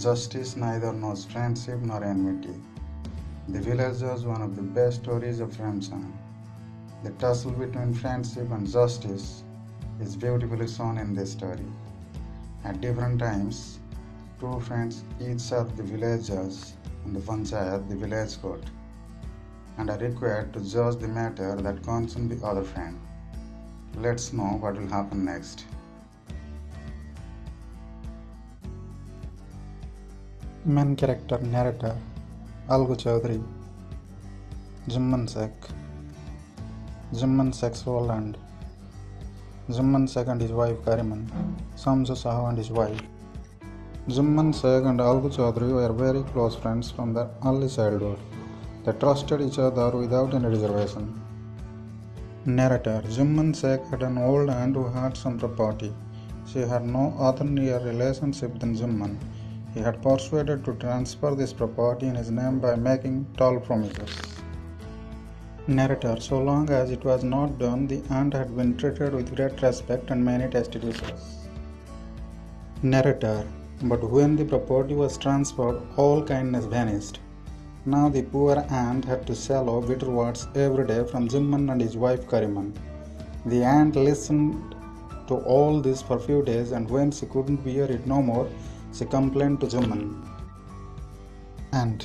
Justice neither knows friendship nor enmity. The village was one of the best stories of Ramsan. The tussle between friendship and justice is beautifully shown in this story. At different times, two friends each serve the village judge and the panchayat, the village court, and are required to judge the matter that concerns the other friend. Let's know what will happen next. Main character narrator Algu Chaudhary, Jumman Sheikh's Roland, Jumman Sheikh and his wife Kariman, Samsu Sahu and his wife. Jumman Sheikh and Algu Chaudhary were very close friends from their early childhood. They trusted each other without any reservation. Narrator Jumman Sheikh had an old aunt who had some property. She had no other near relationship than Jumman. He had persuaded to transfer this property in his name by making tall promises. Narrator So long as it was not done, the aunt had been treated with great respect and many tasty dishes. Narrator But when the property was transferred, all kindness vanished. Now the poor aunt had to swallow bitter words every day from Jumman and his wife Kariman. The aunt listened to all this for a few days, and when she couldn't bear it no more, she complained to Jumman. "Aunt,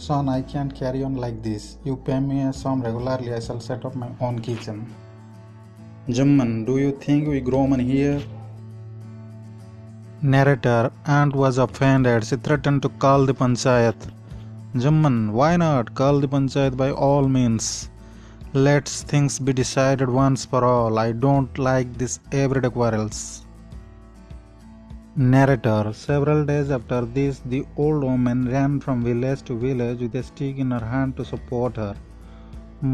son, I can't carry on like this. You pay me a sum regularly, I shall set up my own kitchen." Jumman, do you think we grow money here? Narrator Aunt was offended. She threatened to call the panchayat. Jumman, why not? Call the panchayat by all means. Let things be decided once for all. I don't like this everyday quarrels. Narrator Several days after this, the old woman ran from village to village with a stick in her hand to support her.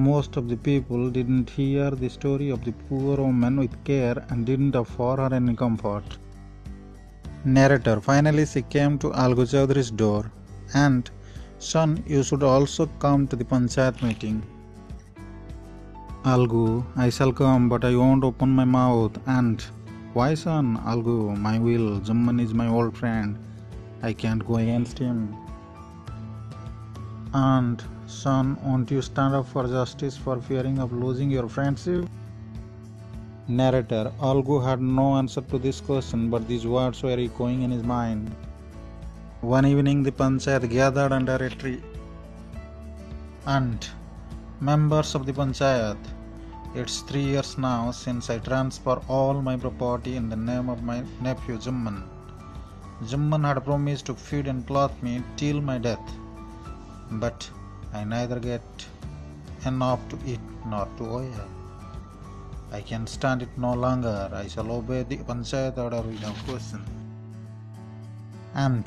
Most of the people didn't hear the story of the poor woman with care and didn't offer her any comfort. Narrator Finally she came to Algu Chaudhary's door. "And, son, you should also come to the panchayat meeting." Algu, I shall come, but I won't open my mouth. And, why, son? Algu, my will. Jumman is my old friend. I can't go against him. And, son, won't you stand up for justice for fearing of losing your friendship? Narrator Algu had no answer to this question, but these words were echoing in his mind. One evening the panchayat gathered under a tree. And, members of the panchayat, it's 3 years now since I transfer all my property in the name of my nephew Jumman. Jumman had promised to feed and clothe me till my death, but I neither get enough to eat nor to wear. I can stand it no longer. I shall obey the panchayat order without question. And,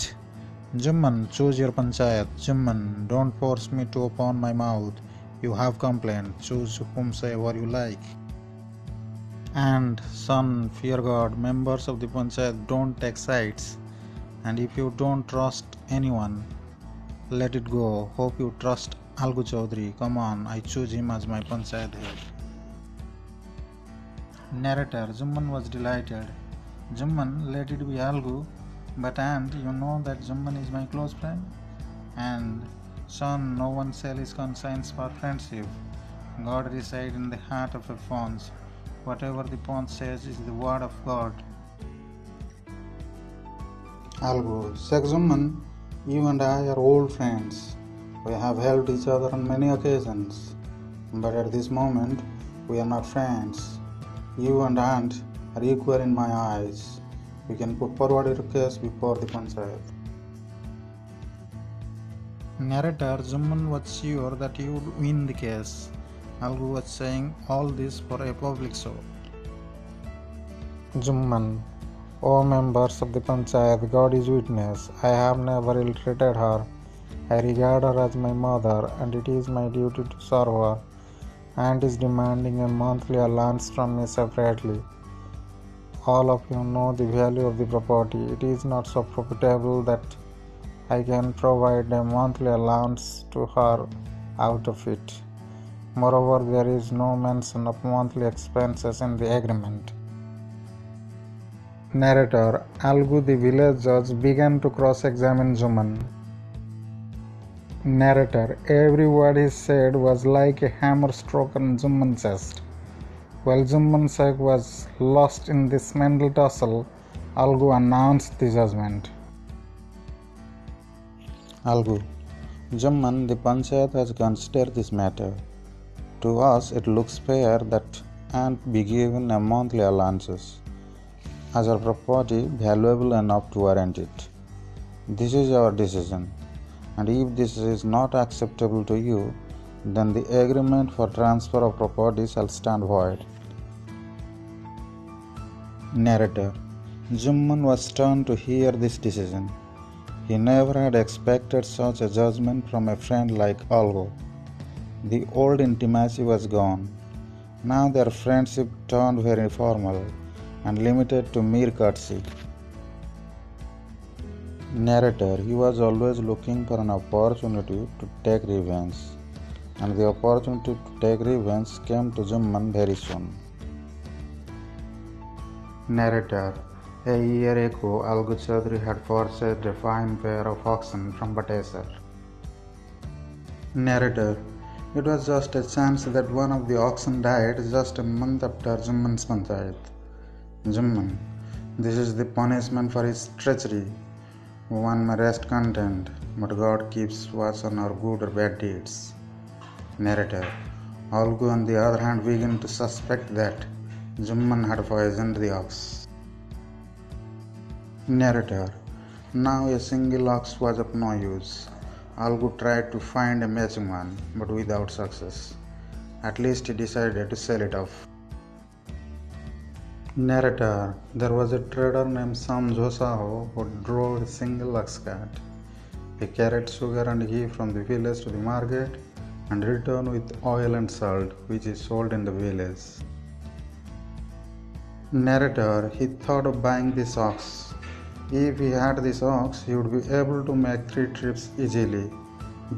Jumman, choose your panchayat. Jumman, don't force me to open my mouth. You have complained. Choose whomsoever you like. And, son, fear God. Members of the panchayat, don't take sides. And if you don't trust anyone, let it go. Hope you trust Algu Chaudhary. Come on, I choose him as my panchayat head. Narrator Jumman was delighted. Jumman, let it be Algu. But aunt, you know that Jumman is my close friend. And, son, no one sell his conscience for friendship. God resides in the heart of a pawnee. Whatever the pawn says is the word of God. Algu, Sheikh Jumman, you and I are old friends. We have helped each other on many occasions. But at this moment, we are not friends. You and aunt are equal in my eyes. You can put forward your case before the panchayat. Narrator Jumman was sure that he would win the case. Algu was saying all this for a public show. Jumman, O members of the panchayat, God is witness. I have never ill-treated her. I regard her as my mother, and it is my duty to serve her. Aunt is demanding a monthly allowance from me separately. All of you know the value of the property. It is not so profitable that I can provide a monthly allowance to her out of it. Moreover, there is no mention of monthly expenses in the agreement. Narrator: Algu, the village judge, began to cross-examine Juman. Narrator: Every word he said was like a hammer stroke on Juman's chest. While Juman Sek was lost in this mental tussle, Algu announced the judgment. Algu: Juman, the Panchayat has considered this matter. To us, it looks fair that Ant be given a monthly allowances, as our property valuable enough to warrant it. This is our decision, and if this is not acceptable to you, then the agreement for transfer of property shall stand void. Narrator: Juman was stunned to hear this decision. He never had expected such a judgment from a friend like Algu. The old intimacy was gone. Now their friendship turned very formal and limited to mere courtesy. Narrator: He was always looking for an opportunity to take revenge, and the opportunity to take revenge came to Juman very soon. Narrator: A year ago, Algu Chaudhary had purchased a fine pair of oxen from Batesar. Narrator: It was just a chance that one of the oxen died just a month after Juman's Panchayat. Juman: This is the punishment for his treachery. One may rest content, but God keeps watch on our good or bad deeds. Narrator: Algu on the other hand began to suspect that Juman had poisoned the ox. Narrator: Now a single ox was of no use. Algu tried to find a matching one, but without success. At least he decided to sell it off. Narrator: There was a trader named Samjo Saho who drove a single ox cart. He carried sugar and ghee from the village to the market and returned with oil and salt, which he sold in the village. Narrator: He thought of buying this ox. If he had this ox, he would be able to make 3 trips easily.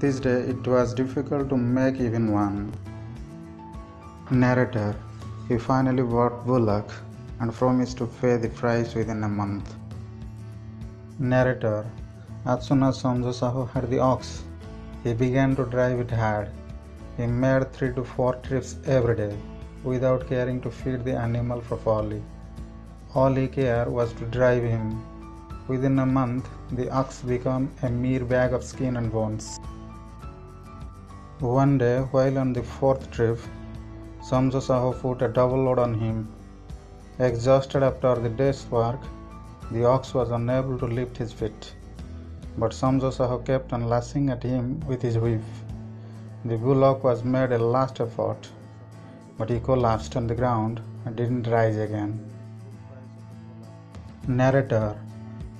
This day it was difficult to make even one. Narrator: He finally bought bullock and promised to pay the price within a month. Narrator: As soon as Samjo Saho had the ox, he began to drive it hard. He made 3 to 4 trips every day, without caring to feed the animal properly. All he cared was to drive him. Within a month, the ox became a mere bag of skin and bones. One day, while on the 4th trip, Samjo Saho put a double load on him. Exhausted after the day's work, the ox was unable to lift his feet. But Samjo Saho kept on lashing at him with his whip. The bullock was made a last effort, but he collapsed on the ground and didn't rise again. Narrator: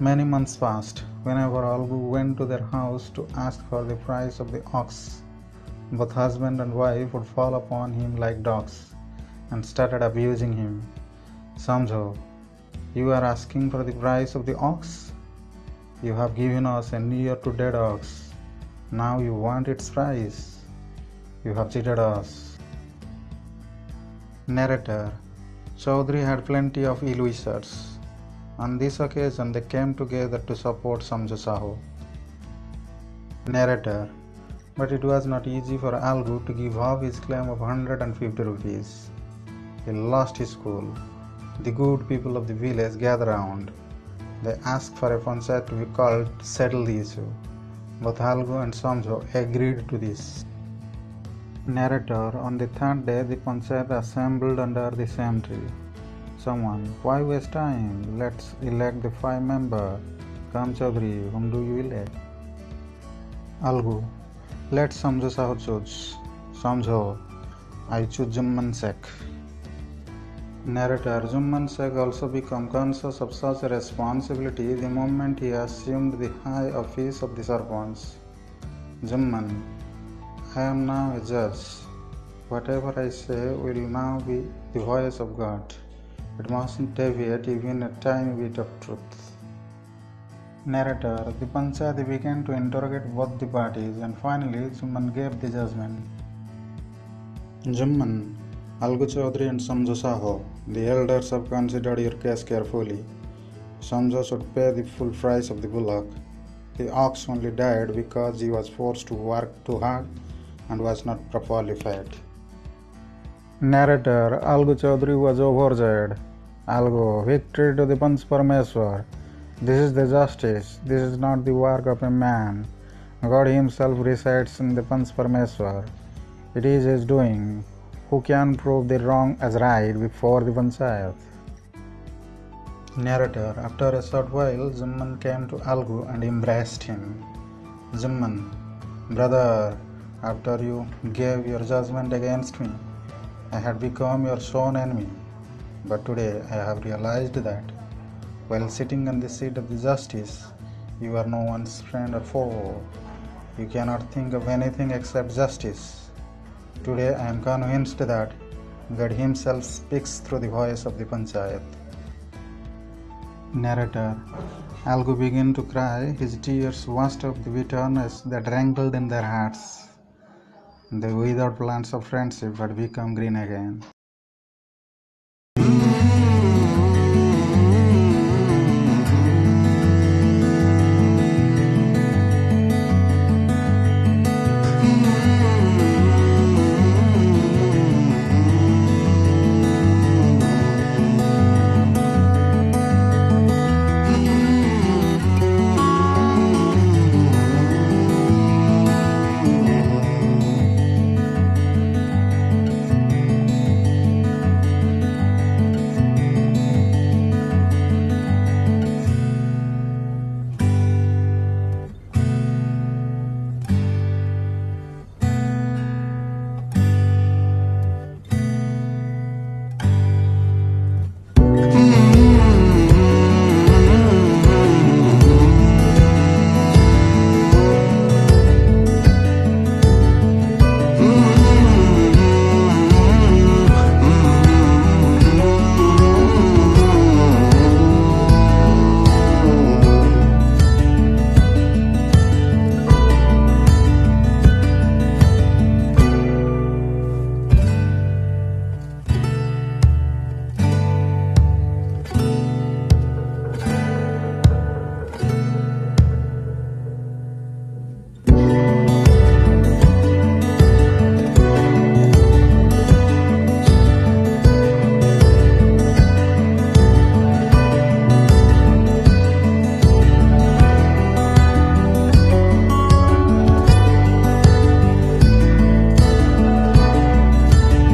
Many months passed. Whenever Algu went to their house to ask for the price of the ox, both husband and wife would fall upon him like dogs and started abusing him. Samjo, you are asking for the price of the ox? You have given us a near to dead ox. Now you want its price. You have cheated us. Narrator: Chaudhary had plenty of ill-wishers. On this occasion, they came together to support Samjo Saho. Narrator: But it was not easy for Algu to give up his claim of 150 rupees. He lost his school. The good people of the village gathered round. They asked for a panchayat to be called to settle the issue. Both Algu and Samjo agreed to this. Narrator: On the 3rd day, the panchayat assembled under the same tree. Someone: Why waste time? Let's elect the 5 members. Come Chaudhary, whom do you elect? Algu: Let Samjo Saho choose. Samjo: I choose Juman Sek. Narrator: Juman Sek also became conscious of such a responsibility the moment he assumed the high office of the Sarpanch. Juman: I am now a judge. Whatever I say will now be the voice of God. It mustn't deviate even a tiny bit of truth. Narrator: The panchayat began to interrogate both the parties, and finally Juman gave the judgment. Juman, Algu Chaudhary and Samjo Saho, the elders have considered your case carefully. Shamsa should pay the full price of the bullock. The ox only died because he was forced to work too hard and was not properly fed. Narrator Algu Chaudhary was overjoyed. Algu, victory to the Panch Parameswar. This is the justice. This is not the work of a man. God himself resides in the Panch Parameswar. It is his doing. Who can prove the wrong as right before the Panchayat? Narrator After a short while, Jumman came to Algu and embraced him. Jumman, brother, after you gave your judgment against me, I had become your sworn enemy. But today I have realized that while sitting on the seat of the justice, you are no one's friend or foe. You cannot think of anything except justice. Today I am convinced that God himself speaks through the voice of the Panchayat. Narrator Algu began to cry. His tears washed up the bitterness that rankled in their hearts. The withered plants of friendship had become green again.